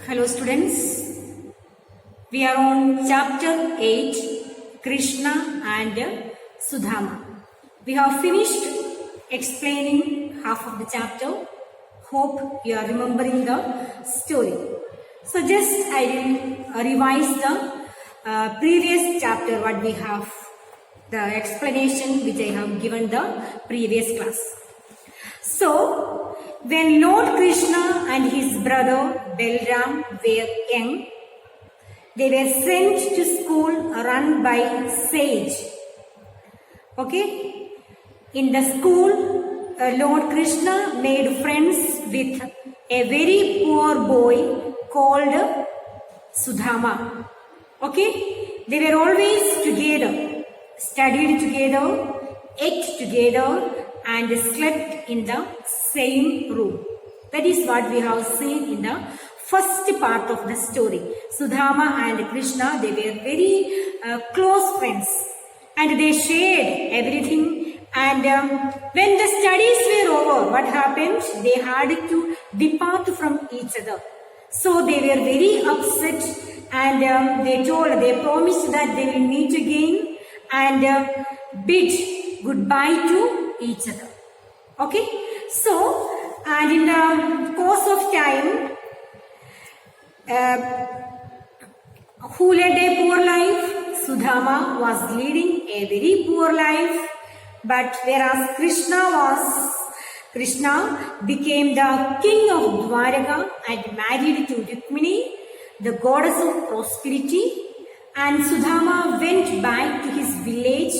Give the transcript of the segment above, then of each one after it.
Hello students, we are on chapter 8, Krishna and Sudama. We have finished explaining half of the chapter. Hope you are remembering the story. So just I will revise the previous chapter what we have, the explanation which I have given the previous class. So, when Lord Krishna and his brother Balram were young, they were sent to school run by Sage. Okay? In the school, Lord Krishna made friends with a very poor boy called Sudama. Okay? They were always together, studied together, ate together, and slept in the same room. That is what we have seen in the first part of the story. Sudama and Krishna, they were very close friends and they shared everything. And when the studies were over, what happened? They had to depart from each other. So they were very upset and they promised that they will meet again and bid goodbye to each other. Okay, so and in the course of time, who led a poor life? Sudama was leading a very poor life, but whereas Krishna became the king of Dwaraka and married to Rukmini, the goddess of prosperity, and Sudama went back to his village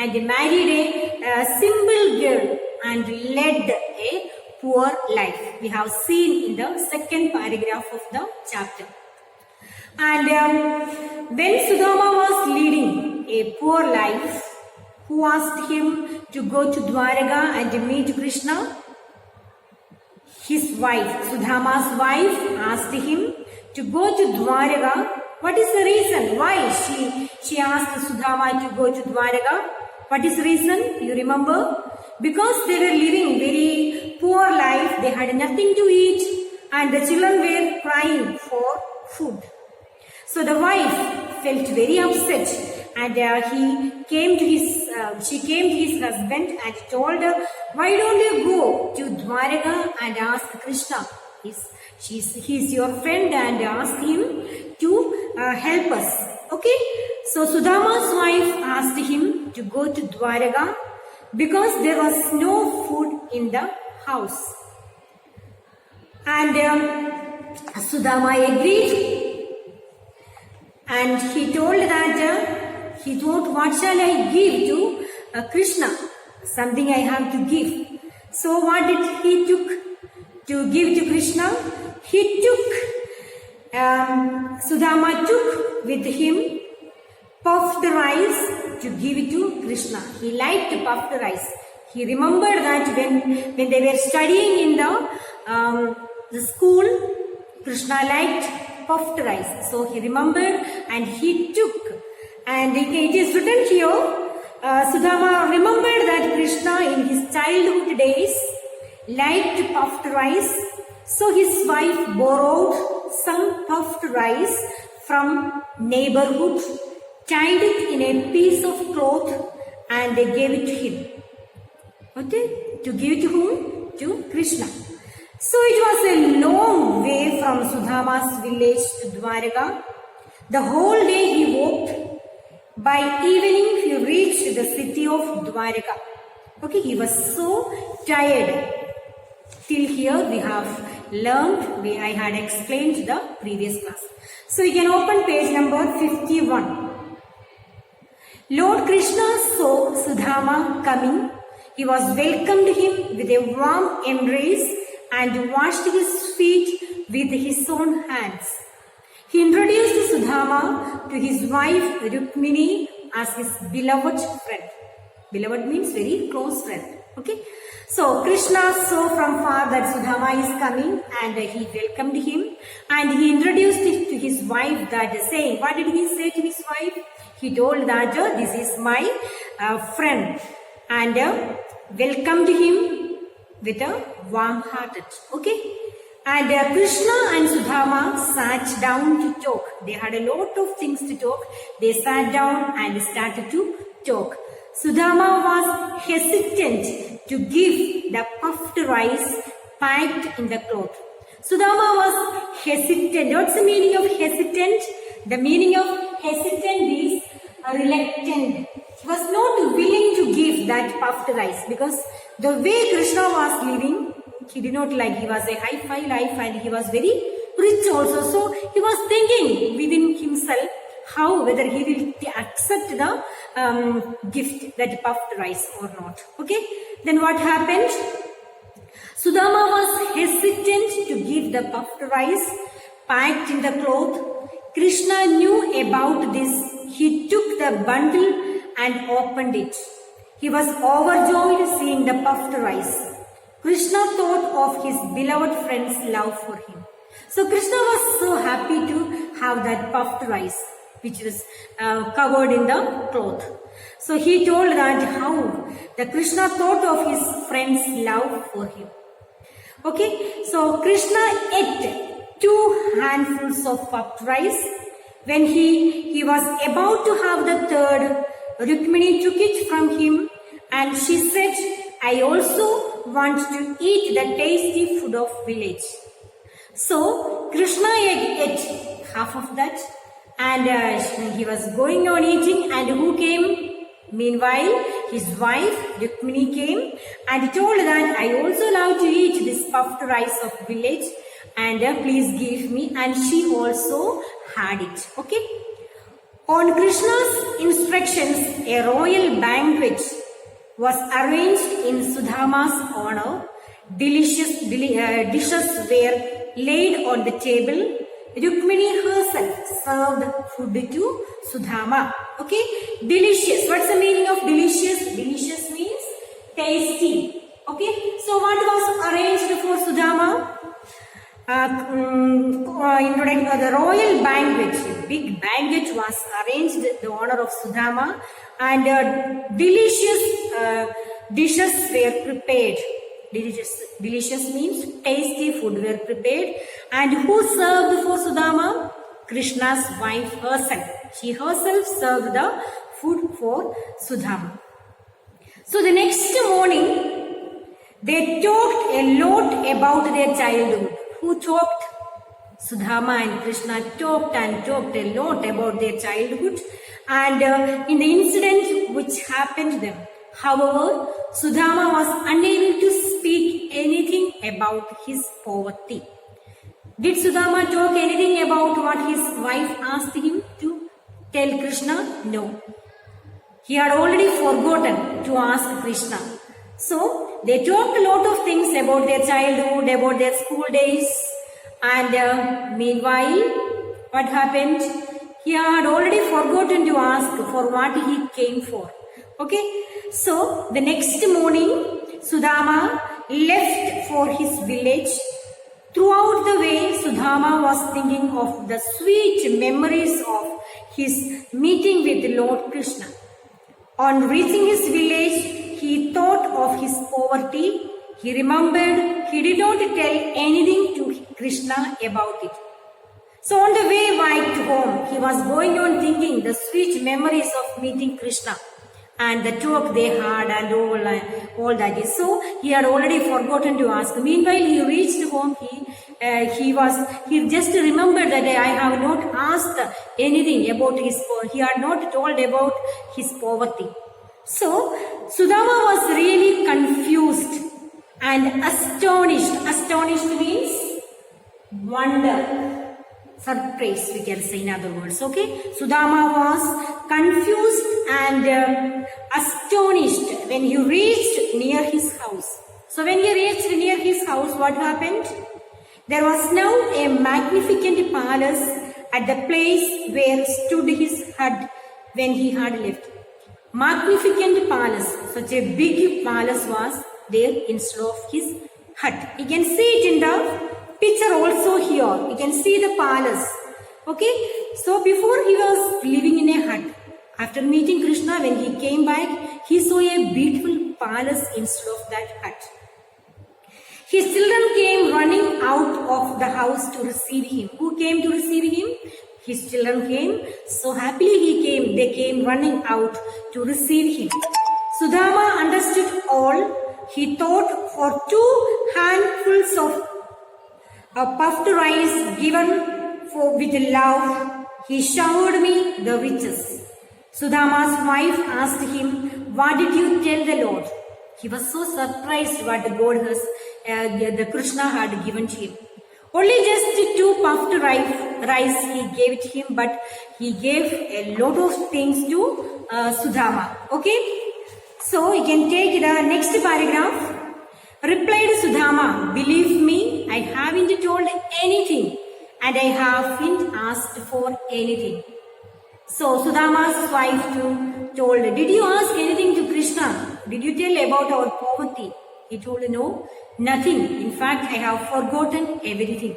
and married a simple girl and led a poor life. We have seen in the second paragraph of the chapter. And when Sudama was leading a poor life, who asked him to go to Dwaraka and meet Krishna? His wife, Sudama's wife, asked him to go to Dwaraka. What is the reason? Why she asked Sudama to go to Dwaraka? What is the reason? You remember? Because they were living very poor life, they had nothing to eat and the children were crying for food. So the wife felt very upset and she came to his husband and told her, why don't you go to Dwaraka and ask Krishna? He's your friend and ask him to help us. Okay? So Sudama's wife asked him to go to Dwaraka because there was no food in the house. And Sudama agreed and he told that he thought, what shall I give to Krishna? Something I have to give. So what did he took to give to Krishna? Sudama took with him puffed rice to give it to Krishna. He liked puffed rice. He remembered that when they were studying in the school, Krishna liked puffed rice. So he remembered and he took. And it is written here, Sudama remembered that Krishna in his childhood days liked puffed rice. So his wife borrowed some puffed rice from neighborhood, tied it in a piece of cloth and they gave it to him. Okay? To give it to whom? To Krishna. So it was a long way from Sudama's village to Dwaraka. The whole day he walked. By evening he reached the city of Dwaraka. Okay, he was so tired. Till here we have learned, I had explained the previous class. So you can open page number 51. Lord Krishna saw Sudama coming. He was welcomed him with a warm embrace and washed his feet with his own hands. He introduced Sudama to his wife Rukmini as his beloved friend. Beloved means very close friend. Okay. So Krishna saw from far that Sudama is coming and he welcomed him and he introduced it to his wife, that saying, what did he say to his wife? He told that this is my friend and welcomed him with a warm hearted. Okay. And Krishna and Sudama sat down to talk. They had a lot of things to talk. They sat down and started to talk. Sudama was hesitant to give the puffed rice packed in the cloth. Sudama was hesitant. What's the meaning of hesitant? The meaning of hesitant is reluctant. He was not willing to give that puffed rice because the way Krishna was living, he did not like. He was a high-fi life and he was very rich also. So he was thinking within himself whether he will accept the gift, that puffed rice or not. Okay. Then what happened? Sudama was hesitant to give the puffed rice packed in the cloth. Krishna knew about this. He took the bundle and opened it. He was overjoyed seeing the puffed rice. Krishna thought of his beloved friend's love for him. So Krishna was so happy to have that puffed rice which was covered in the cloth. So he told that how the Krishna thought of his friend's love for him. Okay, so Krishna ate 2 handfuls of puffed rice. When he was about to have the third, Rukmini took it from him and she said, I also want to eat the tasty food of village. So Krishna ate half of that and he was going on eating, and who came? Meanwhile, his wife Rukmini came and told that I also love to eat this puffed rice of village and please give me, and she also had it. Okay. On Krishna's instructions, a royal banquet was arranged in Sudama's honor. Delicious dishes were laid on the table. Rukmini herself served food to Sudama. Okay, delicious. What's the meaning of delicious? Delicious means tasty. Okay, so what was arranged for Sudama? The royal banquet, a big banquet was arranged in the honor of Sudama, and delicious dishes were prepared. Delicious means tasty food were prepared. And who served for Sudama? Krishna's wife herself. She herself served the food for Sudama. So the next morning, they talked a lot about their childhood. Who talked? Sudama and Krishna talked a lot about their childhood and in the incident which happened to them. However, Sudama was unable to speak anything about his poverty. Did Sudama talk anything about what his wife asked him to tell Krishna? No. He had already forgotten to ask Krishna. So, they talked a lot of things about their childhood, about their school days, and meanwhile, what happened? He had already forgotten to ask for what he came for. Okay, so the next morning, Sudama left for his village. Throughout the way, Sudama was thinking of the sweet memories of his meeting with Lord Krishna. On reaching his village, he thought of his poverty. He remembered he did not tell anything to Krishna about it. So on the way back to home, he was going on thinking the sweet memories of meeting Krishna and the talk they had and all that. So he had already forgotten to ask. Meanwhile, he reached home. He just remembered that I have not asked anything about he had not told about his poverty. So Sudama was really confused and astonished. Astonished means wonder, surprise, we can say in other words. Okay, Sudama was confused and astonished when he reached near his house. So when he reached near his house, what happened? There was now a magnificent palace at the place where stood his hut when he had left. Magnificent palace, such a big palace was there instead of his hut. You can see it in the picture also here. You can see the palace. Okay, so before he was living in a hut. After meeting Krishna, when he came back, he saw a beautiful palace instead of that hut. His children came running out of the house to receive him. Who came to receive him? His children came. So happily he came. They came running out to receive him. Sudama understood all. He thought, for 2 handfuls of puffed rice given with love, he showered me the riches. Sudama's wife asked him, what did you tell the Lord? He was so surprised what the God has, the Krishna had given to him. Only just 2 puffed rice he gave it to him, but he gave a lot of things to Sudama. Okay? So you can take the next paragraph. Replied Sudama, believe me, I haven't told anything and I haven't asked for anything. So Sudama's wife told, did you ask anything to Krishna? Did you tell about our poverty? He told, no, nothing. In fact, I have forgotten everything.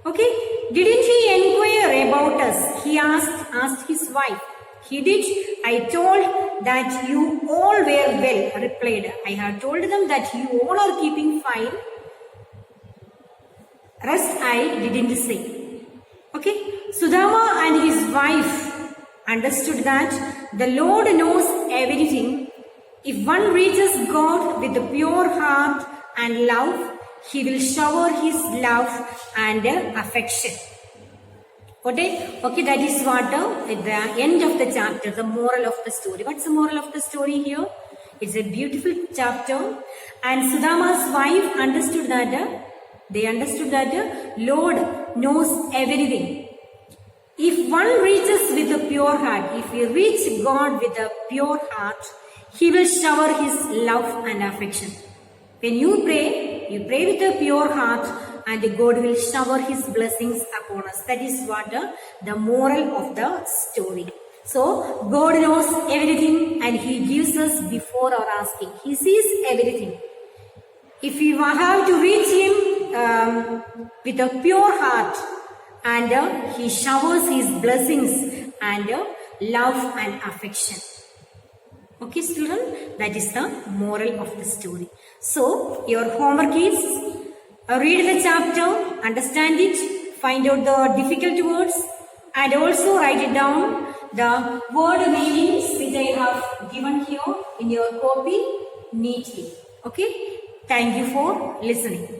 Okay? Didn't he inquire about us? He asked his wife. He did. I told that you all were well, replied. I have told them that you all are keeping fine. Rest I didn't say. Okay? Sudama and his wife understood that the Lord knows everything. If one reaches God with a pure heart and love, he will shower his love and affection. Okay, that is what at the end of the chapter, the moral of the story. What's the moral of the story here? It's a beautiful chapter. And Sudama's wife understood that Lord knows everything. If one reaches with a pure heart, if we reach God with a pure heart, he will shower his love and affection. When you pray with a pure heart and God will shower his blessings upon us. That is what the moral of the story. So God knows everything and he gives us before our asking. He sees everything. If we have to reach him with a pure heart, and he showers his blessings and love and affection. Okay, student, that is the moral of the story. So your homework is read the chapter, understand it, find out the difficult words, and also write it down the word meanings which I have given here in your copy neatly. Okay, thank you for listening.